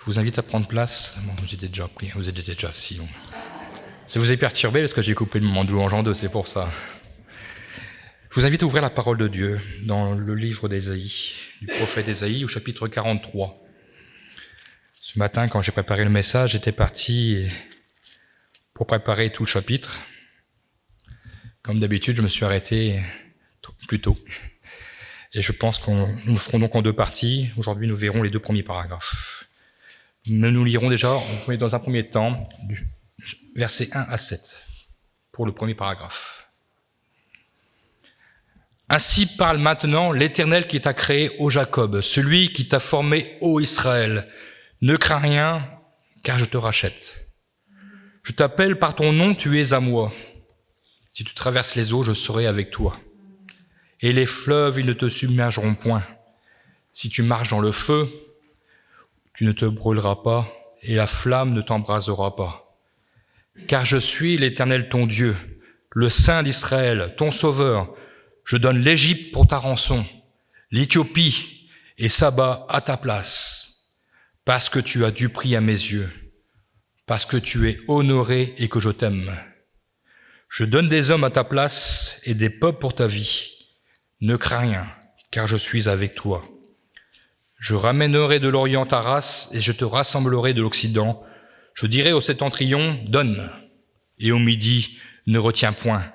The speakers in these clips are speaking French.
Je vous invite à prendre place. Bon, j'étais déjà pris, vous êtes déjà assis. Bon. Ça vous est perturbé parce que j'ai coupé le moment de louange en deux, c'est pour ça. Je vous invite à ouvrir la parole de Dieu dans le livre d'Ésaïe, du prophète Ésaïe, au chapitre 43. Ce matin, quand j'ai préparé le message, j'étais parti pour préparer tout le chapitre. Comme d'habitude, je me suis arrêté plus tôt. Et je pense que nous le ferons donc en deux parties. Aujourd'hui, nous verrons les deux premiers paragraphes. Nous lirons déjà, dans un premier temps, du verset 1 à 7, pour le premier paragraphe. Ainsi parle maintenant l'Éternel qui t'a créé, ô Jacob, celui qui t'a formé, ô Israël. Ne crains rien, car je te rachète. Je t'appelle par ton nom, tu es à moi. Si tu traverses les eaux, je serai avec toi. Et les fleuves, ils ne te submergeront point. Si tu marches dans le feu, tu ne te brûleras pas, et la flamme ne t'embrasera pas. Car je suis l'Éternel ton Dieu, le Saint d'Israël, ton Sauveur. Je donne l'Égypte pour ta rançon, l'Éthiopie et Saba à ta place, parce que tu as du prix à mes yeux, parce que tu es honoré et que je t'aime. Je donne des hommes à ta place et des peuples pour ta vie. Ne crains rien, car je suis avec toi. Je ramènerai de l'Orient ta race et je te rassemblerai de l'Occident. Je dirai au septentrion, donne, et au midi, ne retiens point.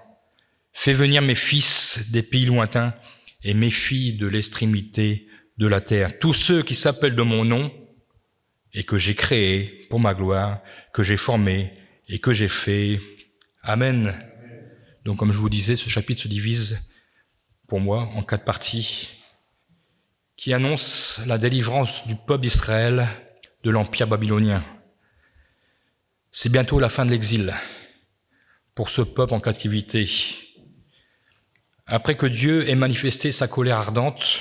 Fais venir mes fils des pays lointains et mes filles de l'extrémité de la terre. Tous ceux qui s'appellent de mon nom et que j'ai créés pour ma gloire, que j'ai formés et que j'ai fait. Amen. Donc, comme je vous disais, ce chapitre se divise pour moi en 4 parties qui annoncent la délivrance du peuple d'Israël de l'empire babylonien. C'est bientôt la fin de l'exil pour ce peuple en captivité. Après que Dieu ait manifesté sa colère ardente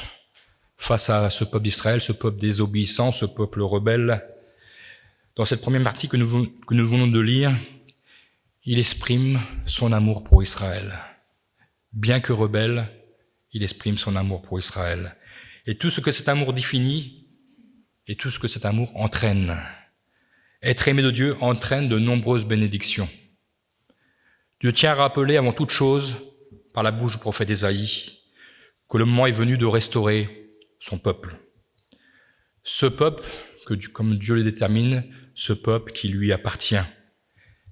face à ce peuple d'Israël, ce peuple désobéissant, ce peuple rebelle, dans cette première partie que nous venons de lire, il exprime son amour pour Israël. Bien que rebelle, il exprime son amour pour Israël. Et tout ce que cet amour définit, et tout ce que cet amour entraîne. Être aimé de Dieu entraîne de nombreuses bénédictions. Dieu tient à rappeler avant toute chose, par la bouche du prophète Ésaïe, que le moment est venu de restaurer son peuple. Ce peuple, comme Dieu le détermine, ce peuple qui lui appartient,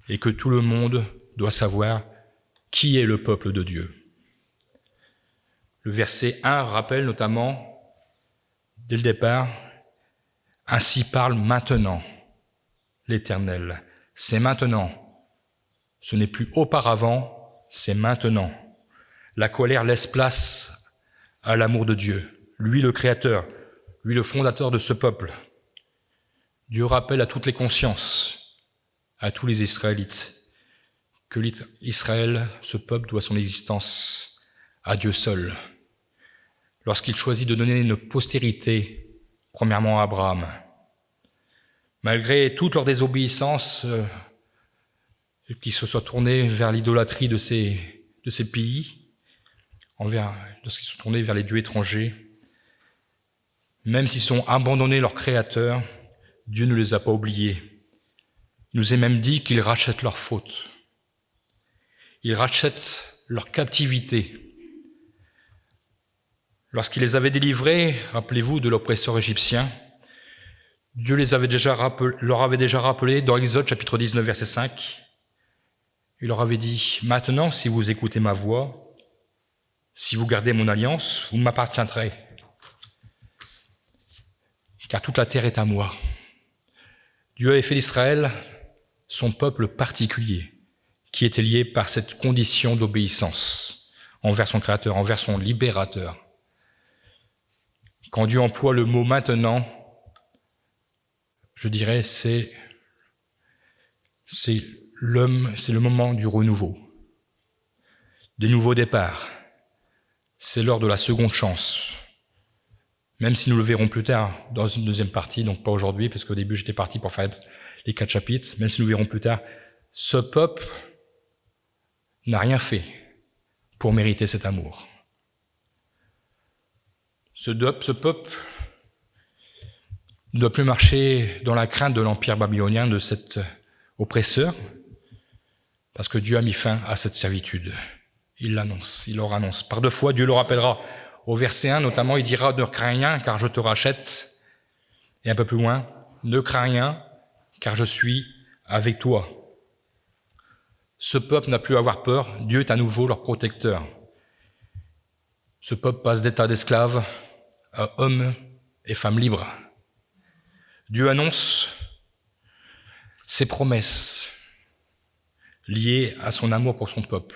et que tout le monde doit savoir qui est le peuple de Dieu. Le verset 1 rappelle notamment, dès le départ, « Ainsi parle maintenant l'Éternel ». C'est maintenant. Ce n'est plus auparavant, c'est maintenant. La colère laisse place à l'amour de Dieu, lui le Créateur, lui le fondateur de ce peuple. Dieu rappelle à toutes les consciences, à tous les Israélites, que Israël, ce peuple, doit son existence à Dieu seul. Lorsqu'il choisit de donner une postérité, premièrement à Abraham, malgré toute leur désobéissance, qu'ils se soient tournés vers l'idolâtrie de ces pays, lorsqu'ils se sont tournés vers les dieux étrangers, même s'ils ont abandonné leur Créateur, Dieu ne les a pas oubliés. Il nous est même dit qu'il rachète leurs fautes. Il rachète leur captivité. Lorsqu'il les avait délivrés, rappelez-vous, de l'oppresseur égyptien, Dieu leur avait déjà rappelé dans Exode chapitre 19, verset 5, il leur avait dit « Maintenant, si vous écoutez ma voix, si vous gardez mon alliance, vous m'appartiendrez, car toute la terre est à moi. » Dieu avait fait d'Israël son peuple particulier, qui était lié par cette condition d'obéissance envers son Créateur, envers son libérateur. Quand Dieu emploie le mot « maintenant », je dirais c'est le moment du renouveau, des nouveaux départs. C'est l'heure de la seconde chance. Même si nous le verrons plus tard dans une deuxième partie, donc pas aujourd'hui, parce qu'au début j'étais parti pour faire les 4 chapitres, même si nous verrons plus tard, ce peuple n'a rien fait pour mériter cet amour. Ce peuple ne doit plus marcher dans la crainte de l'empire babylonien, de cet oppresseur, parce que Dieu a mis fin à cette servitude. Il l'annonce, il leur annonce. Par 2 fois, Dieu le rappellera. Au verset 1, notamment, il dira « Ne crains rien, car je te rachète ». Et un peu plus loin, « Ne crains rien, car je suis avec toi ». Ce peuple n'a plus à avoir peur, Dieu est à nouveau leur protecteur. Ce peuple passe d'état d'esclave à hommes et femmes libres. Dieu annonce ses promesses liées à son amour pour son peuple.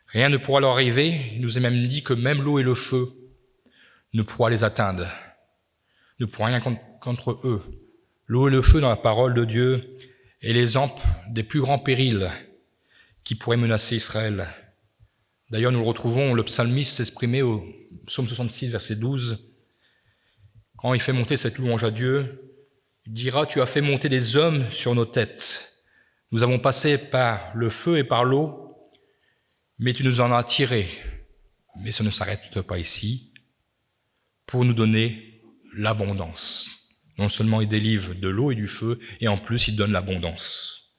Rien ne pourra leur arriver, il nous est même dit que même l'eau et le feu ne pourra les atteindre, ne pourra rien contre eux. L'eau et le feu dans la parole de Dieu est l'exemple des plus grands périls qui pourraient menacer Israël. D'ailleurs, nous le retrouvons, le psalmiste s'exprimait au psaume 66, verset 12. Quand il fait monter cette louange à Dieu, il dira « Tu as fait monter des hommes sur nos têtes. Nous avons passé par le feu et par l'eau, mais tu nous en as tirés. » Mais ça ne s'arrête pas ici, pour nous donner l'abondance. Non seulement il délivre de l'eau et du feu, et en plus il donne l'abondance.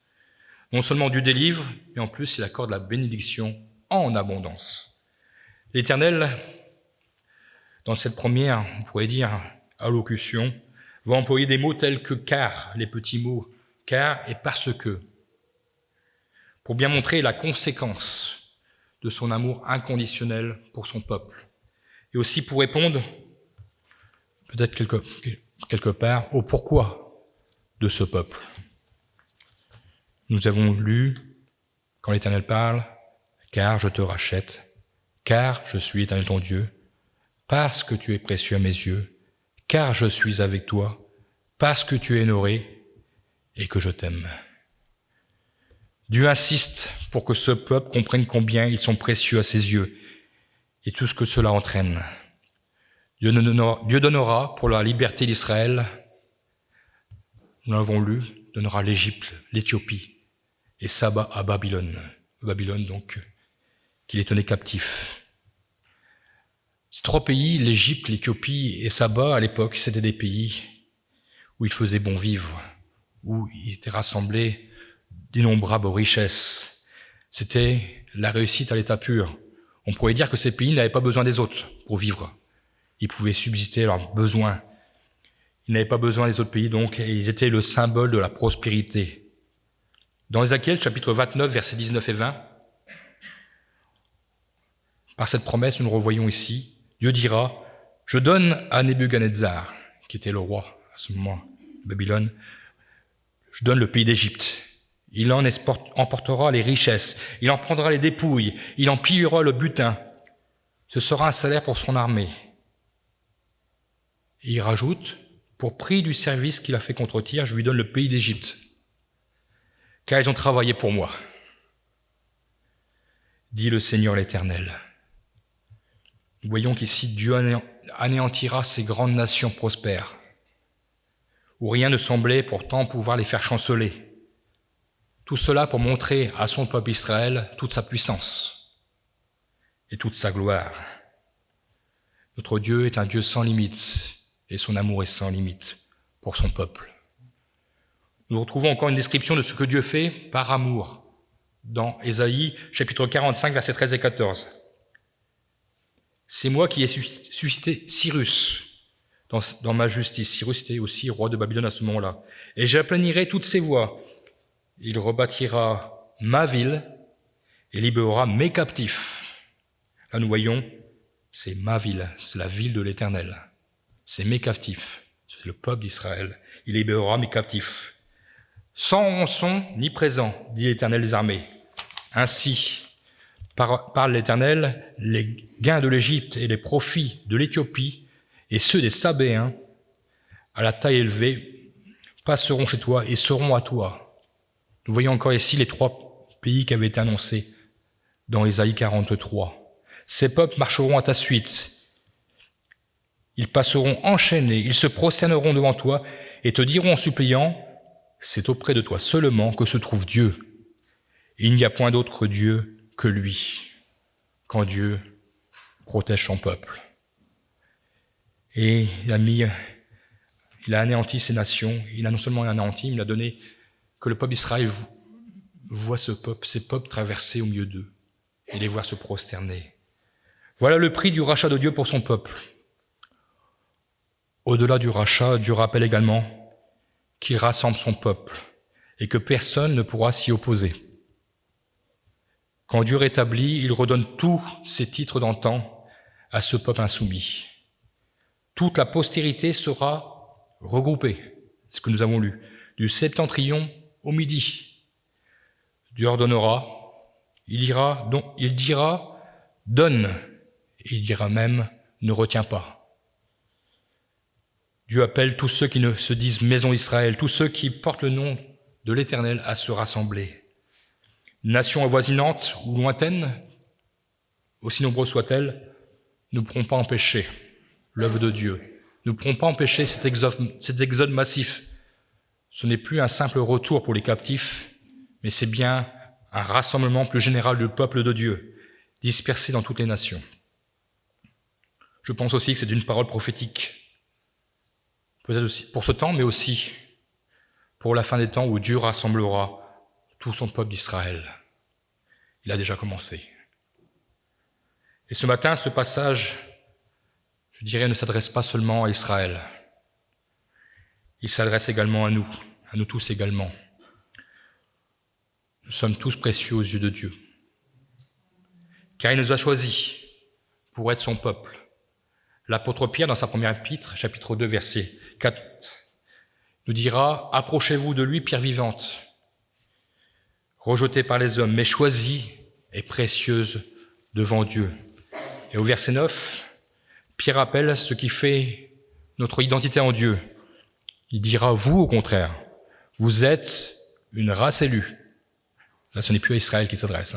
Non seulement Dieu délivre, mais en plus il accorde la bénédiction en abondance. L'Éternel, dans cette première, on pourrait dire, allocution, va employer des mots tels que « car », les petits mots « car » et « parce que », pour bien montrer la conséquence de son amour inconditionnel pour son peuple, et aussi pour répondre, peut-être quelque part, au pourquoi de ce peuple. Nous avons lu, quand l'Éternel parle, « Car je te rachète, car je suis l'Éternel ton Dieu, parce que tu es précieux à mes yeux, car je suis avec toi, parce que tu es honoré et que je t'aime. » Dieu insiste pour que ce peuple comprenne combien ils sont précieux à ses yeux et tout ce que cela entraîne. Dieu donnera pour la liberté d'Israël, nous l'avons lu, donnera l'Égypte, l'Éthiopie et Saba à Babylone. Babylone donc, qui les tenait captifs. Ces 3 pays, l'Égypte, l'Éthiopie et Saba, à l'époque, c'était des pays où il faisait bon vivre, où il était rassemblé d'innombrables richesses. C'était la réussite à l'état pur. On pourrait dire que ces pays n'avaient pas besoin des autres pour vivre. Ils pouvaient subsister leurs besoins. Ils n'avaient pas besoin des autres pays, donc, et ils étaient le symbole de la prospérité. Dans Ézéchiel, chapitre 29, versets 19 et 20, par cette promesse, nous le revoyons ici, Dieu dira « Je donne à Nebuchadnezzar, qui était le roi à ce moment de Babylone, je donne le pays d'Égypte. Il en emportera les richesses, il en prendra les dépouilles, il en pillera le butin. Ce sera un salaire pour son armée. » Et il rajoute « Pour prix du service qu'il a fait contre Tyr, je lui donne le pays d'Égypte, car ils ont travaillé pour moi, dit le Seigneur l'Éternel. » Nous voyons qu'ici Dieu anéantira ces grandes nations prospères, où rien ne semblait pourtant pouvoir les faire chanceler. Tout cela pour montrer à son peuple Israël toute sa puissance et toute sa gloire. Notre Dieu est un Dieu sans limite, et son amour est sans limite pour son peuple. Nous retrouvons encore une description de ce que Dieu fait par amour dans Ésaïe, chapitre 45, versets 13 et 14. « C'est moi qui ai suscité Cyrus dans ma justice. » Cyrus était aussi roi de Babylone à ce moment-là. « Et j'aplanirai toutes ses voies. Il rebâtira ma ville et libérera mes captifs. » Là, nous voyons, c'est ma ville, c'est la ville de l'Éternel. C'est mes captifs, c'est le peuple d'Israël. Il libérera mes captifs. Sans rançon ni présent, dit l'Éternel des armées. Ainsi, parle l'Éternel, les gains de l'Égypte et les profits de l'Éthiopie et ceux des Sabéens à la taille élevée passeront chez toi et seront à toi. Nous voyons encore ici les 3 pays qui avaient été annoncés dans Ésaïe 43. Ces peuples marcheront à ta suite. Ils passeront enchaînés, ils se prosterneront devant toi et te diront en suppliant, c'est auprès de toi seulement que se trouve Dieu. Et il n'y a point d'autre Dieu que lui, quand Dieu protège son peuple. Et il Il a anéanti ces nations. Il a non seulement anéanti, mais il a donné que le peuple d'Israël voit ces peuples traverser au milieu d'eux et les voir se prosterner. Voilà le prix du rachat de Dieu pour son peuple. Au-delà du rachat, Dieu rappelle également qu'il rassemble son peuple et que personne ne pourra s'y opposer. Quand Dieu rétablit, il redonne tous ses titres d'antan à ce peuple insoumis. Toute la postérité sera regroupée, c'est ce que nous avons lu, du septentrion au midi. Dieu ordonnera, il dira « donne », et il dira même « ne retiens pas ». Dieu appelle tous ceux qui ne se disent maison d'Israël, tous ceux qui portent le nom de l'Éternel à se rassembler. Nations avoisinantes ou lointaines, aussi nombreuses soient-elles, ne pourront pas empêcher l'œuvre de Dieu, ne pourront pas empêcher cet exode massif. Ce n'est plus un simple retour pour les captifs, mais c'est bien un rassemblement plus général du peuple de Dieu, dispersé dans toutes les nations. Je pense aussi que c'est une parole prophétique, peut-être aussi pour ce temps, mais aussi pour la fin des temps où Dieu rassemblera tout son peuple d'Israël. Il a déjà commencé. Et ce matin, ce passage, je dirais, ne s'adresse pas seulement à Israël. Il s'adresse également à nous tous également. Nous sommes tous précieux aux yeux de Dieu, car il nous a choisis pour être son peuple. L'apôtre Pierre, dans sa première épître, chapitre 2, verset 4, nous dira « Approchez-vous de lui, pierre vivante, rejetée par les hommes, mais choisie et précieuse devant Dieu. » Et au verset 9, Pierre rappelle ce qui fait notre identité en Dieu. Il dira « Vous, au contraire, vous êtes une race élue. » Là, ce n'est plus à Israël qui s'adresse,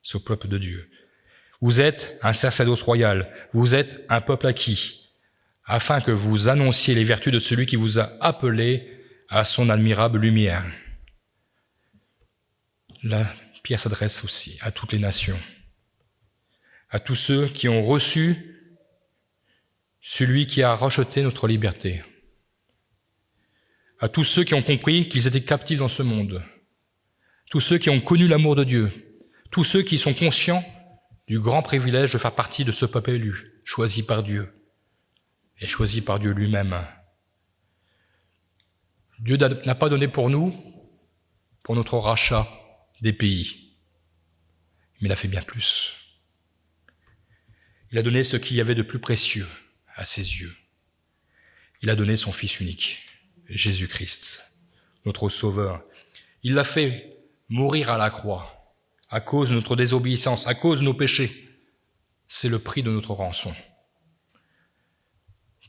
c'est au peuple de Dieu. « Vous êtes un sacerdoce royal, vous êtes un peuple acquis, afin que vous annonciez les vertus de celui qui vous a appelé à son admirable lumière. » Là, Pierre s'adresse aussi à toutes les nations, à tous ceux qui ont reçu celui qui a racheté notre liberté, à tous ceux qui ont compris qu'ils étaient captifs dans ce monde, tous ceux qui ont connu l'amour de Dieu, tous ceux qui sont conscients du grand privilège de faire partie de ce peuple élu, choisi par Dieu, et choisi par Dieu lui-même. Dieu n'a pas donné pour nous, pour notre rachat, des pays, mais il a fait bien plus. Il a donné ce qu'il y avait de plus précieux à ses yeux. Il a donné son Fils unique, Jésus-Christ, notre Sauveur. Il l'a fait mourir à la croix, à cause de notre désobéissance, à cause de nos péchés. C'est le prix de notre rançon.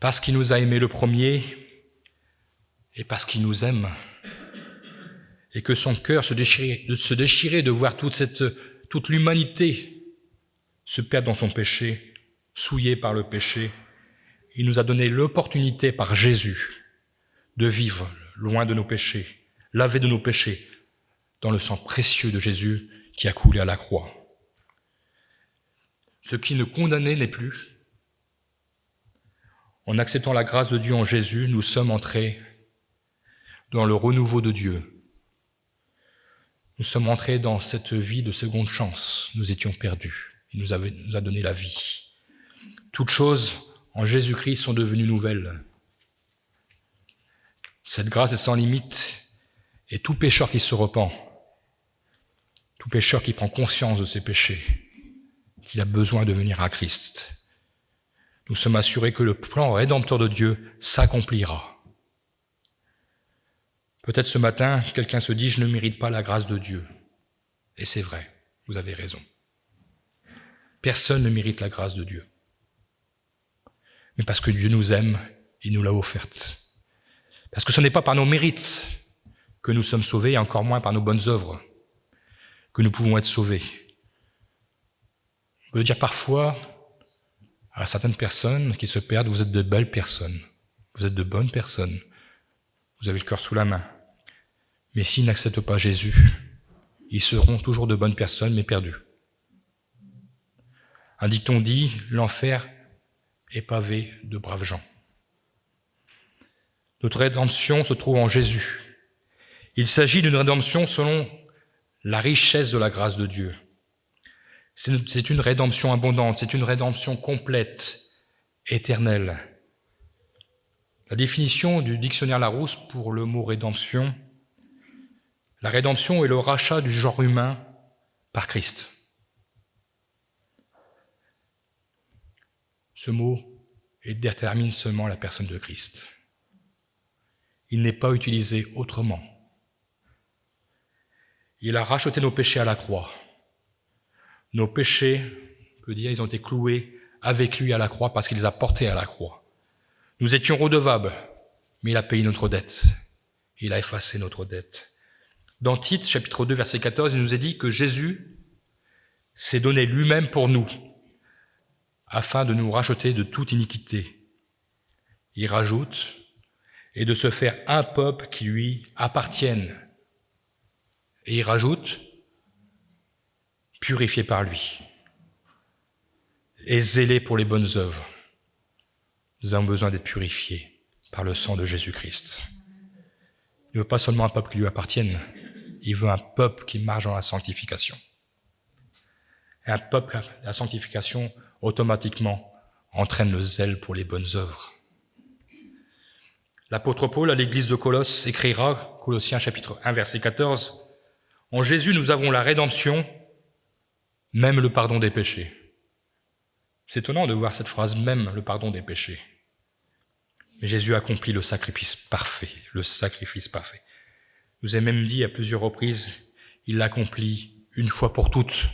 Parce qu'il nous a aimés le premier, et parce qu'il nous aime, et que son cœur se déchirait de voir toute l'humanité se perdre dans son péché, souillée par le péché, il nous a donné l'opportunité par Jésus de vivre loin de nos péchés, lavé de nos péchés, dans le sang précieux de Jésus qui a coulé à la croix. Ce qui nous condamnait n'est plus. En acceptant la grâce de Dieu en Jésus, nous sommes entrés dans le renouveau de Dieu. Nous sommes entrés dans cette vie de seconde chance. Nous étions perdus. Il nous a donné la vie. Toutes choses en Jésus-Christ sont devenues nouvelles. Cette grâce est sans limite, et tout pécheur qui se repent, tout pécheur qui prend conscience de ses péchés, qu'il a besoin de venir à Christ, nous sommes assurés que le plan rédempteur de Dieu s'accomplira. Peut-être ce matin, quelqu'un se dit « Je ne mérite pas la grâce de Dieu ». Et c'est vrai, vous avez raison. Personne ne mérite la grâce de Dieu. Mais parce que Dieu nous aime, il nous l'a offerte. Parce que ce n'est pas par nos mérites que nous sommes sauvés, et encore moins par nos bonnes œuvres, que nous pouvons être sauvés. On peut dire parfois à certaines personnes qui se perdent « Vous êtes de belles personnes, vous êtes de bonnes personnes, vous avez le cœur sous la main ». Mais s'ils n'acceptent pas Jésus, ils seront toujours de bonnes personnes, mais perdus. Un dicton dit « L'enfer est pavé de braves gens ». Notre rédemption se trouve en Jésus. Il s'agit d'une rédemption selon la richesse de la grâce de Dieu. C'est une rédemption abondante, c'est une rédemption complète, éternelle. La définition du dictionnaire Larousse pour le mot rédemption, la rédemption est le rachat du genre humain par Christ. Ce mot détermine seulement la personne de Christ. Il n'est pas utilisé autrement. Il a racheté nos péchés à la croix. Nos péchés, on peut dire, ils ont été cloués avec lui à la croix parce qu'il les a portés à la croix. Nous étions redevables, mais il a payé notre dette. Il a effacé notre dette. Dans Tite, chapitre 2, verset 14, il nous est dit que Jésus s'est donné lui-même pour nous, afin de nous racheter de toute iniquité. Il rajoute, et de se faire un peuple qui lui appartienne. Et il rajoute, purifié par lui, et zélé pour les bonnes œuvres. Nous avons besoin d'être purifiés par le sang de Jésus-Christ. Il ne veut pas seulement un peuple qui lui appartienne, il veut un peuple qui marche dans la sanctification. Et un peuple, la sanctification, automatiquement, entraîne le zèle pour les bonnes œuvres. L'apôtre Paul à l'église de Colosse écrira, Colossiens chapitre 1, verset 14, « En Jésus, nous avons la rédemption, même le pardon des péchés. » C'est étonnant de voir cette phrase, même le pardon des péchés. Mais Jésus accomplit le sacrifice parfait, le sacrifice parfait. Je vous ai même dit à plusieurs reprises, il l'accomplit une fois pour toutes.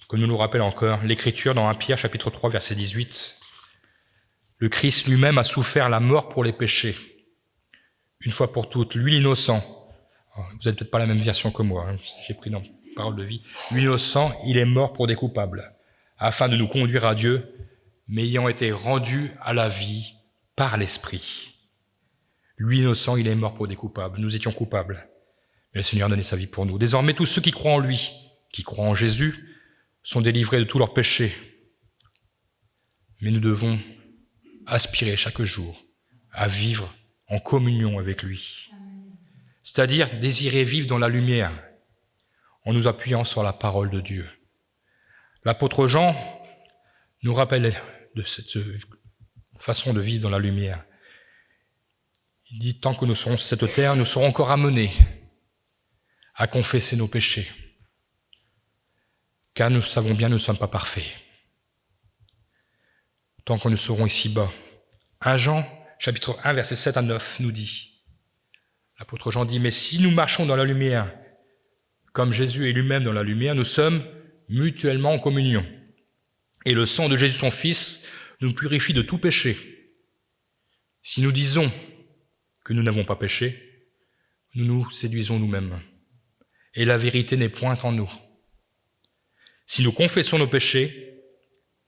Comme nous le rappelle encore l'Écriture dans 1 Pierre, chapitre 3, verset 18. Le Christ lui-même a souffert la mort pour les péchés, une fois pour toutes, lui l'innocent. Vous n'avez peut-être pas la même version que moi, hein, j'ai pris dans Parole de vie. Lui l'innocent, il est mort pour des coupables, afin de nous conduire à Dieu, mais ayant été rendu à la vie par l'Esprit. Lui innocent, il est mort pour des coupables. Nous étions coupables, mais le Seigneur a donné sa vie pour nous. Désormais, tous ceux qui croient en lui, qui croient en Jésus, sont délivrés de tous leurs péchés. Mais nous devons aspirer chaque jour à vivre en communion avec lui. C'est-à-dire désirer vivre dans la lumière, en nous appuyant sur la parole de Dieu. L'apôtre Jean nous rappelle de cette façon de vivre dans la lumière. Il dit, tant que nous serons sur cette terre, nous serons encore amenés à confesser nos péchés. Car nous savons bien que nous ne sommes pas parfaits. Tant que nous serons ici-bas. 1 Jean, chapitre 1, versets 7 à 9, nous dit, l'apôtre Jean dit, « Mais si nous marchons dans la lumière, comme Jésus est lui-même dans la lumière, nous sommes mutuellement en communion. Et le sang de Jésus, son Fils, nous purifie de tout péché. Si nous disons que nous n'avons pas péché, nous nous séduisons nous-mêmes. Et la vérité n'est point en nous. Si nous confessons nos péchés,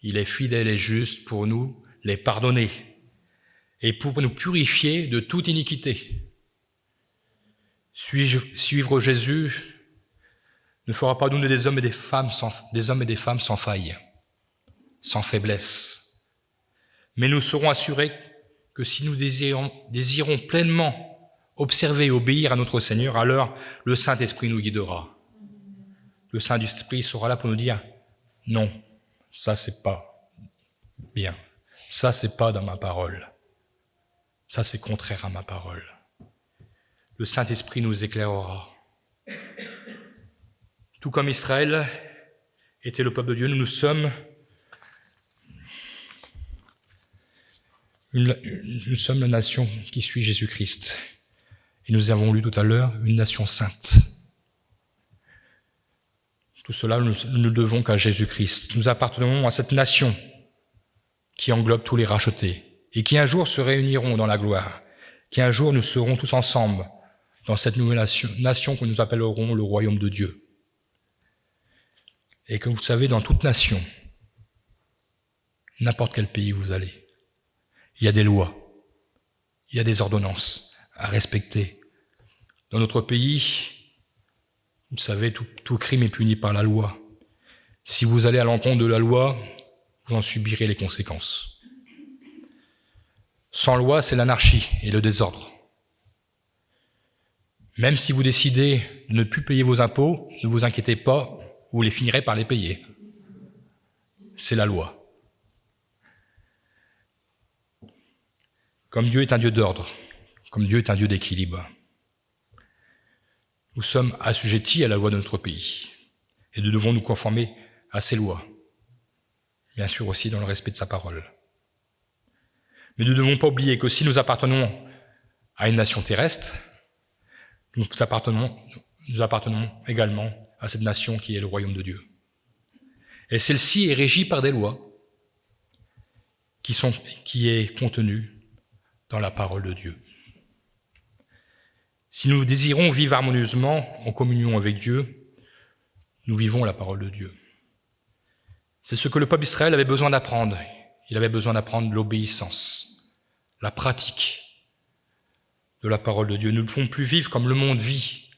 il est fidèle et juste pour nous les pardonner et pour nous purifier de toute iniquité. Suivre Jésus ne fera pas de nous des hommes et des femmes sans faille, sans faiblesse. Mais nous serons assurés que si nous désirons pleinement observer et obéir à notre Seigneur, alors le Saint-Esprit nous guidera. Le Saint-Esprit sera là pour nous dire « Non, ça c'est pas bien, ça c'est pas dans ma parole, ça c'est contraire à ma parole. » Le Saint-Esprit nous éclairera. Tout comme Israël était le peuple de Dieu, nous sommes la nation qui suit Jésus-Christ. Et nous avons lu tout à l'heure, une nation sainte. Tout cela, nous ne devons qu'à Jésus-Christ. Nous appartenons à cette nation qui englobe tous les rachetés et qui un jour se réuniront dans la gloire, qui un jour nous serons tous ensemble dans cette nouvelle nation que nous appellerons le royaume de Dieu. Et que vous savez, dans toute nation, n'importe quel pays où vous allez, il y a des lois, il y a des ordonnances à respecter. Dans notre pays, vous savez, tout crime est puni par la loi. Si vous allez à l'encontre de la loi, vous en subirez les conséquences. Sans loi, c'est l'anarchie et le désordre. Même si vous décidez de ne plus payer vos impôts, ne vous inquiétez pas, vous les finirez par les payer. C'est la loi. Comme Dieu est un Dieu d'ordre, comme Dieu est un Dieu d'équilibre, nous sommes assujettis à la loi de notre pays et nous devons nous conformer à ses lois, bien sûr aussi dans le respect de sa parole. Mais nous ne devons pas oublier que si nous appartenons à une nation terrestre, nous appartenons également à cette nation qui est le royaume de Dieu. Et celle-ci est régie par des lois qui est contenue dans la parole de Dieu. Si nous désirons vivre harmonieusement en communion avec Dieu, nous vivons la parole de Dieu. C'est ce que le peuple d'Israël avait besoin d'apprendre. Il avait besoin d'apprendre l'obéissance, la pratique de la parole de Dieu. Nous ne pouvons plus vivre comme le monde vit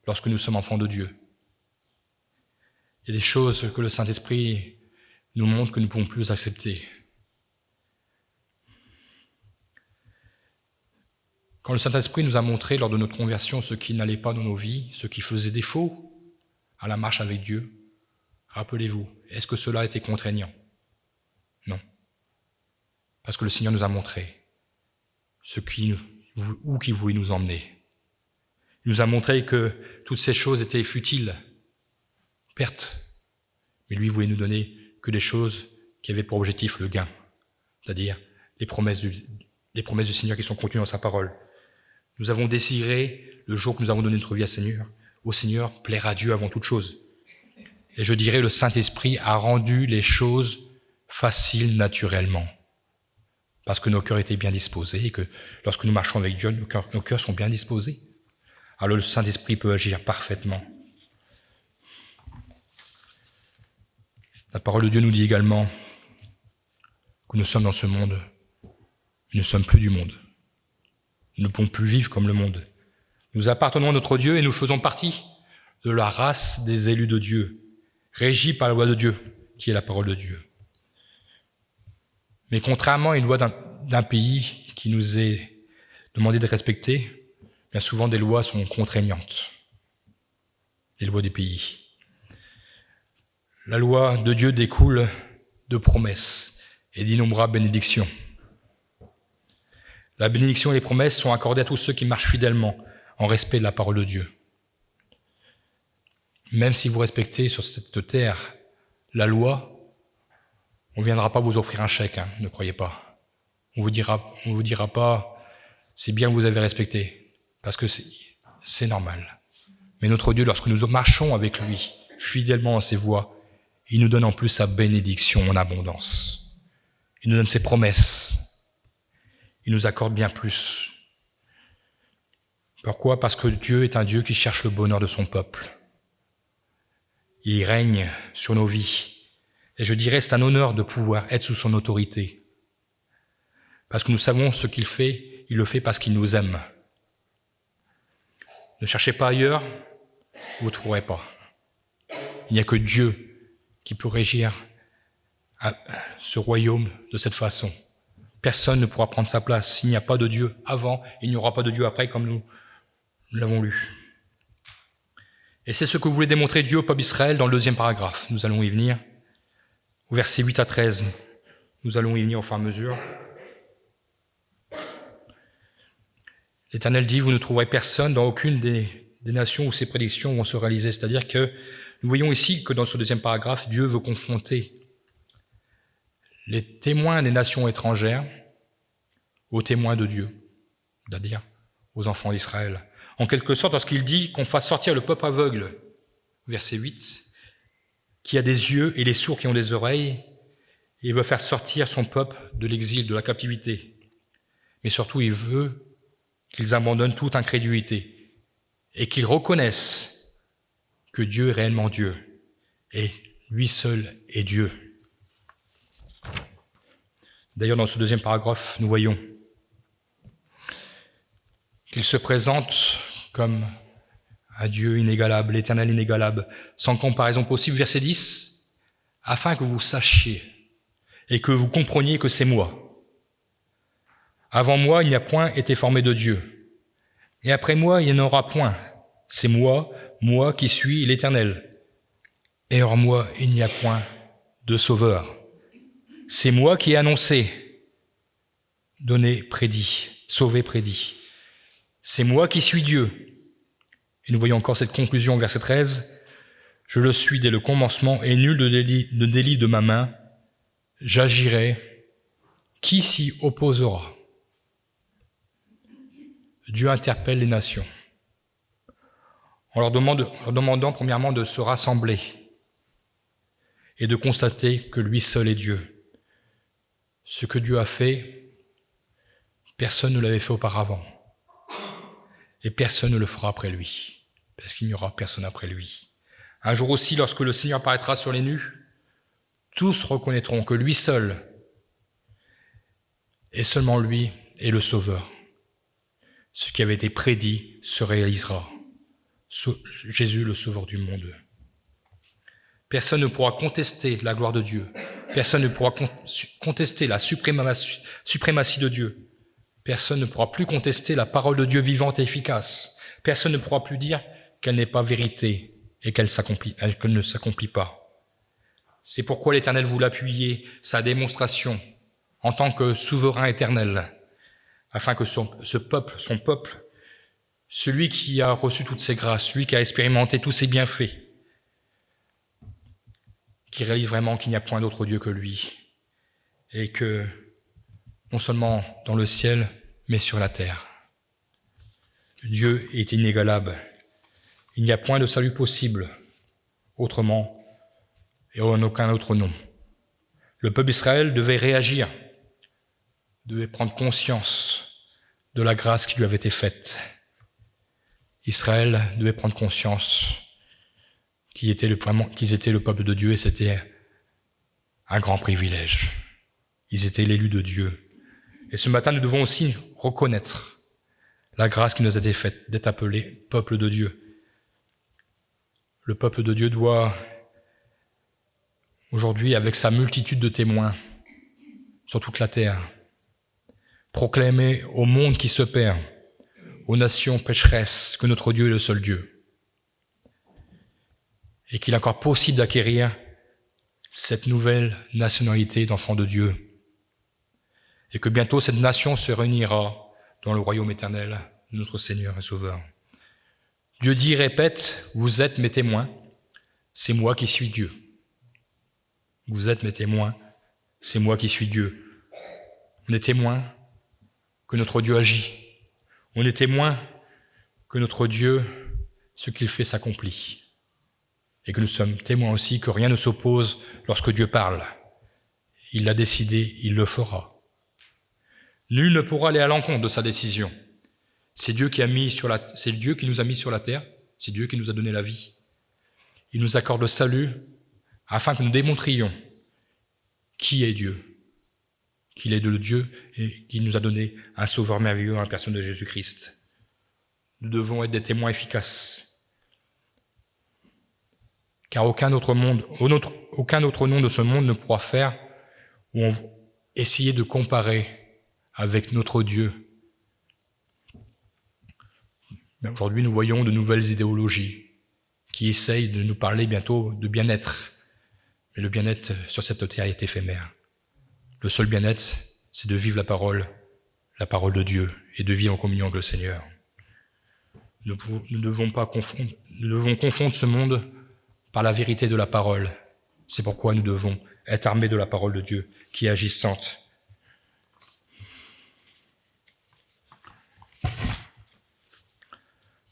lorsque nous sommes enfants de Dieu. Il y a des choses que le Saint-Esprit nous montre que nous ne pouvons plus accepter. Quand le Saint-Esprit nous a montré lors de notre conversion ce qui n'allait pas dans nos vies, ce qui faisait défaut à la marche avec Dieu, rappelez-vous, est-ce que cela était contraignant? Non. Parce que le Seigneur nous a montré où il voulait nous emmener. Il nous a montré que toutes ces choses étaient futiles, pertes, mais lui voulait nous donner que des choses qui avaient pour objectif le gain, c'est-à-dire les promesses du Seigneur qui sont contenues dans sa parole. Nous avons désiré, le jour que nous avons donné notre vie au Seigneur, plaire à Dieu avant toute chose. Et je dirais, le Saint-Esprit a rendu les choses faciles naturellement. Parce que nos cœurs étaient bien disposés et que lorsque nous marchons avec Dieu, nos cœurs sont bien disposés. Alors le Saint-Esprit peut agir parfaitement. La parole de Dieu nous dit également que nous sommes dans ce monde, nous ne sommes plus du monde. Nous ne pouvons plus vivre comme le monde. Nous appartenons à notre Dieu et nous faisons partie de la race des élus de Dieu, régis par la loi de Dieu, qui est la parole de Dieu. Mais contrairement à une loi d'un pays qui nous est demandé de respecter, bien souvent des lois sont contraignantes, les lois du pays. La loi de Dieu découle de promesses et d'innombrables bénédictions. La bénédiction et les promesses sont accordées à tous ceux qui marchent fidèlement en respect de la parole de Dieu. Même si vous respectez sur cette terre la loi, on ne viendra pas vous offrir un chèque, ne croyez pas. On vous dira pas, c'est bien que vous avez respecté, parce que c'est normal. Mais notre Dieu, lorsque nous marchons avec lui, fidèlement dans ses voies, il nous donne en plus sa bénédiction en abondance. Il nous donne ses promesses. Il nous accorde bien plus. Pourquoi? Parce que Dieu est un Dieu qui cherche le bonheur de son peuple. Il règne sur nos vies. Et je dirais, c'est un honneur de pouvoir être sous son autorité. Parce que nous savons ce qu'il fait, il le fait parce qu'il nous aime. Ne cherchez pas ailleurs, vous ne trouverez pas. Il n'y a que Dieu qui peut régir ce royaume de cette façon. Personne ne pourra prendre sa place. Il n'y a pas de Dieu avant, il n'y aura pas de Dieu après, comme nous l'avons lu. Et c'est ce que voulait démontrer Dieu au peuple d'Israël dans le 2e paragraphe. Nous allons y venir. Au verset 8 à 13, nous allons y venir au fur et à mesure. L'Éternel dit, vous ne trouverez personne dans aucune des nations où ces prédictions vont se réaliser. C'est-à-dire que nous voyons ici que dans ce 2e paragraphe, Dieu veut confronter les témoins des nations étrangères aux témoins de Dieu, c'est-à-dire aux enfants d'Israël. En quelque sorte, lorsqu'il dit qu'on fasse sortir le peuple aveugle, verset 8, qui a des yeux et les sourds qui ont des oreilles, et il veut faire sortir son peuple de l'exil, de la captivité. Mais surtout, il veut qu'ils abandonnent toute incrédulité et qu'ils reconnaissent que Dieu est réellement Dieu et lui seul est Dieu. D'ailleurs, dans ce 2e paragraphe, nous voyons qu'il se présente comme un Dieu inégalable, l'Éternel inégalable, sans comparaison possible. Verset 10, afin que vous sachiez et que vous compreniez que c'est moi. Avant moi, il n'y a point été formé de Dieu. Et après moi, il n'y en aura point. C'est moi qui suis l'Éternel. Et hors moi, il n'y a point de sauveur. C'est moi qui ai annoncé, donné, prédit, sauvé, prédit. C'est moi qui suis Dieu. Et nous voyons encore cette conclusion, verset 13. Je le suis dès le commencement et nul de délit de ma main. J'agirai. Qui s'y opposera? Dieu interpelle les nations en leur demandant premièrement de se rassembler et de constater que lui seul est Dieu. Ce que Dieu a fait, personne ne l'avait fait auparavant. Et personne ne le fera après lui, parce qu'il n'y aura personne après lui. Un jour aussi, lorsque le Seigneur apparaîtra sur les nues, tous reconnaîtront que lui seul, et seulement lui, est le Sauveur. Ce qui avait été prédit se réalisera. Jésus, le Sauveur du monde. Personne ne pourra contester la gloire de Dieu. Personne ne pourra contester la suprématie de Dieu. Personne ne pourra plus contester la parole de Dieu vivante et efficace. Personne ne pourra plus dire qu'elle n'est pas vérité et qu'elle ne s'accomplit pas. C'est pourquoi l'Éternel voulait appuyer sa démonstration en tant que souverain éternel, afin que son peuple, celui qui a reçu toutes ses grâces, celui qui a expérimenté tous ses bienfaits, qui réalise vraiment qu'il n'y a point d'autre Dieu que lui, et que non seulement dans le ciel, mais sur la terre. Dieu est inégalable. Il n'y a point de salut possible autrement et en aucun autre nom. Le peuple d'Israël devait réagir, devait prendre conscience de la grâce qui lui avait été faite. Israël devait prendre conscience qu'ils étaient le peuple de Dieu et c'était un grand privilège. Ils étaient l'élu de Dieu. Et ce matin, nous devons aussi reconnaître la grâce qui nous a été faite d'être appelé peuple de Dieu. Le peuple de Dieu doit, aujourd'hui, avec sa multitude de témoins sur toute la terre, proclamer au monde qui se perd, aux nations pécheresses, que notre Dieu est le seul Dieu. Et qu'il est encore possible d'acquérir cette nouvelle nationalité d'enfants de Dieu. Et que bientôt cette nation se réunira dans le royaume éternel de notre Seigneur et Sauveur. Dieu dit, répète, vous êtes mes témoins, c'est moi qui suis Dieu. Vous êtes mes témoins, c'est moi qui suis Dieu. On est témoins que notre Dieu agit. On est témoins que notre Dieu, ce qu'il fait s'accomplit. Et que nous sommes témoins aussi que rien ne s'oppose lorsque Dieu parle. Il l'a décidé, il le fera. Nul ne pourra aller à l'encontre de sa décision. C'est Dieu qui nous a mis sur la terre, c'est Dieu qui nous a donné la vie. Il nous accorde le salut afin que nous démontrions qui est Dieu, qu'il est de Dieu et qu'il nous a donné un sauveur merveilleux en la personne de Jésus-Christ. Nous devons être des témoins efficaces. Car aucun autre nom de ce monde ne pourra faire ou essayer de comparer avec notre Dieu. Mais aujourd'hui, nous voyons de nouvelles idéologies qui essayent de nous parler bientôt de bien-être. Mais le bien-être sur cette terre est éphémère. Le seul bien-être, c'est de vivre la parole de Dieu, et de vivre en communion avec le Seigneur. Nous devons confondre ce monde par la vérité de la parole. C'est pourquoi nous devons être armés de la parole de Dieu, qui est agissante.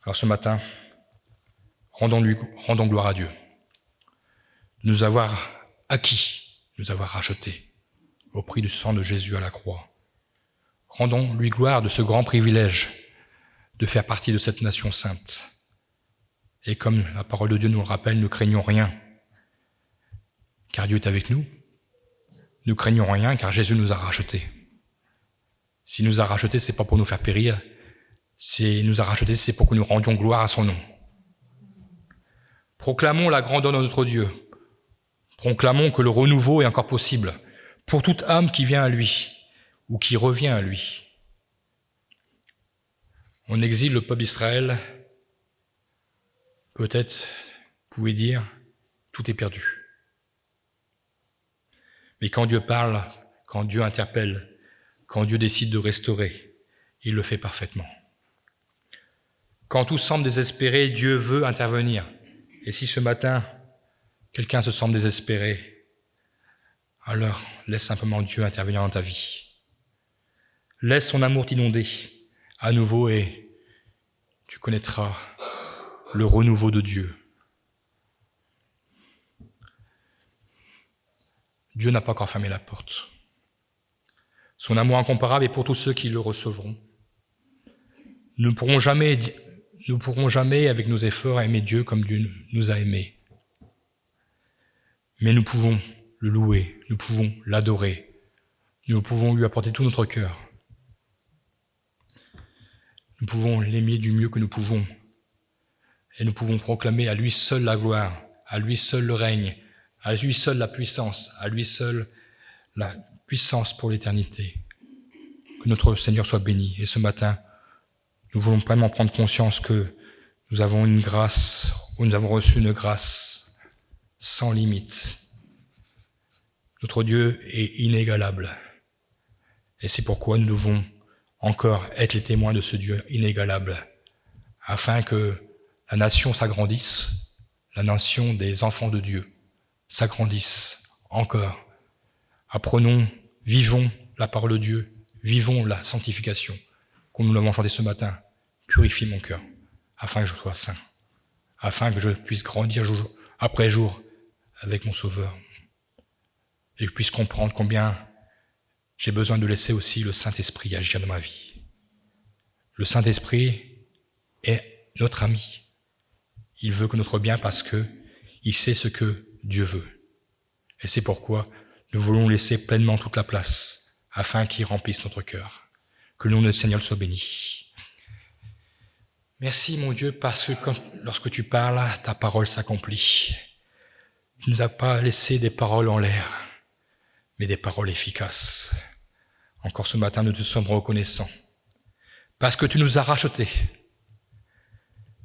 Alors ce matin, rendons gloire à Dieu, de nous avoir acquis, de nous avoir rachetés au prix du sang de Jésus à la croix. Rendons-lui gloire de ce grand privilège de faire partie de cette nation sainte. Et comme la parole de Dieu nous le rappelle, ne craignons rien, car Dieu est avec nous. Ne craignons rien, car Jésus nous a rachetés. S'il nous a rachetés, c'est pas pour nous faire périr. S'il nous a rachetés, c'est pour que nous rendions gloire à son nom. Proclamons la grandeur de notre Dieu. Proclamons que le renouveau est encore possible pour toute âme qui vient à lui ou qui revient à lui. en exil le peuple d'Israël, peut-être pouvait dire « tout est perdu ». Mais quand Dieu parle, quand Dieu interpelle, quand Dieu décide de restaurer, il le fait parfaitement. Quand tout semble désespéré, Dieu veut intervenir. Et si ce matin, quelqu'un se sent désespéré, alors laisse simplement Dieu intervenir dans ta vie. Laisse son amour t'inonder à nouveau et tu connaîtras le renouveau de Dieu. Dieu n'a pas encore fermé la porte. Son amour incomparable est pour tous ceux qui le recevront. Nous ne pourrons jamais, avec nos efforts, aimer Dieu comme Dieu nous a aimés. Mais nous pouvons le louer, nous pouvons l'adorer, nous pouvons lui apporter tout notre cœur. Nous pouvons l'aimer du mieux que nous pouvons. Et nous pouvons proclamer à lui seul la gloire, à lui seul le règne, à lui seul la puissance, à lui seul la puissance pour l'éternité. Que notre Seigneur soit béni. Et ce matin, nous voulons vraiment prendre conscience que nous avons une grâce, ou nous avons reçu une grâce sans limite. Notre Dieu est inégalable. Et c'est pourquoi nous devons encore être les témoins de ce Dieu inégalable, afin que la nation s'agrandisse, la nation des enfants de Dieu s'agrandisse encore. Apprenons, vivons la parole de Dieu, vivons la sanctification, comme nous l'avons chanté ce matin. Purifie mon cœur, afin que je sois saint, afin que je puisse grandir jour après jour avec mon Sauveur, et que je puisse comprendre combien j'ai besoin de laisser aussi le Saint-Esprit agir dans ma vie. Le Saint-Esprit est notre ami. Il veut que notre bien parce que il sait ce que Dieu veut. Et c'est pourquoi nous voulons laisser pleinement toute la place afin qu'il remplisse notre cœur. Que le nom du Seigneur soit béni. Merci mon Dieu parce que lorsque tu parles, ta parole s'accomplit. Tu ne nous as pas laissé des paroles en l'air, mais des paroles efficaces. Encore ce matin, nous te sommes reconnaissants parce que tu nous as rachetés.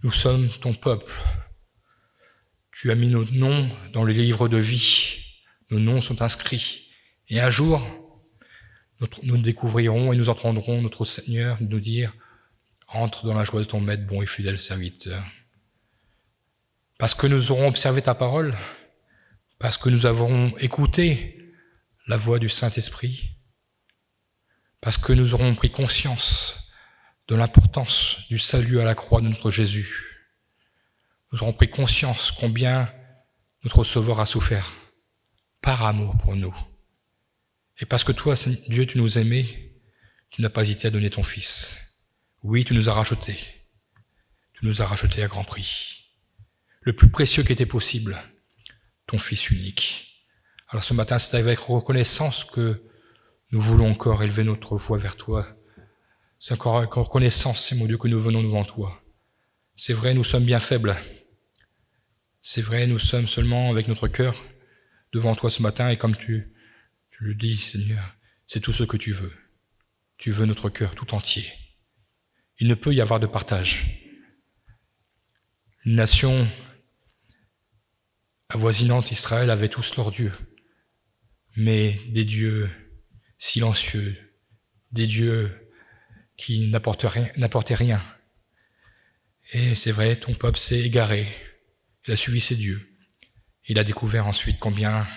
Nous sommes ton peuple. Tu as mis nos noms dans le livre de vie. Nos noms sont inscrits. Et un jour, nous découvrirons et nous entendrons notre Seigneur nous dire « Entre dans la joie de ton maître, bon et fidèle serviteur. » Parce que nous aurons observé ta parole, parce que nous avons écouté la voix du Saint-Esprit, parce que nous aurons pris conscience de l'importance du salut à la croix de notre Jésus. Nous aurons pris conscience combien notre Sauveur a souffert par amour pour nous. Et parce que toi, Dieu, tu nous aimais, tu n'as pas hésité à donner ton Fils. Oui, tu nous as rachetés. Tu nous as rachetés à grand prix. Le plus précieux qui était possible, ton Fils unique. Alors ce matin, c'est avec reconnaissance que nous voulons encore élever notre voix vers toi. C'est encore avec reconnaissance, c'est mon Dieu, que nous venons devant toi. C'est vrai, nous sommes bien faibles. C'est vrai, nous sommes seulement avec notre cœur devant toi ce matin, et comme tu le dis, Seigneur, c'est tout ce que tu veux. Tu veux notre cœur tout entier. Il ne peut y avoir de partage. Une nation avoisinante, Israël, avait tous leurs dieux, mais des dieux silencieux, des dieux qui n'apportaient rien. Et c'est vrai, ton peuple s'est égaré, il a suivi ses dieux. Il a découvert ensuite combien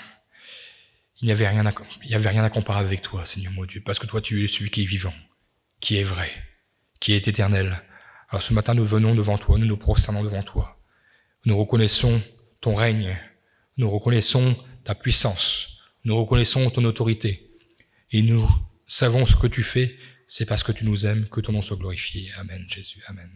il n'y avait rien à comparer avec toi, Seigneur mon Dieu, parce que toi tu es celui qui est vivant, qui est vrai, qui est éternel. Alors ce matin nous venons devant toi, nous nous prosternons devant toi. Nous reconnaissons ton règne, nous reconnaissons ta puissance, nous reconnaissons ton autorité. Et nous savons ce que tu fais, c'est parce que tu nous aimes que ton nom soit glorifié. Amen, Jésus, amen.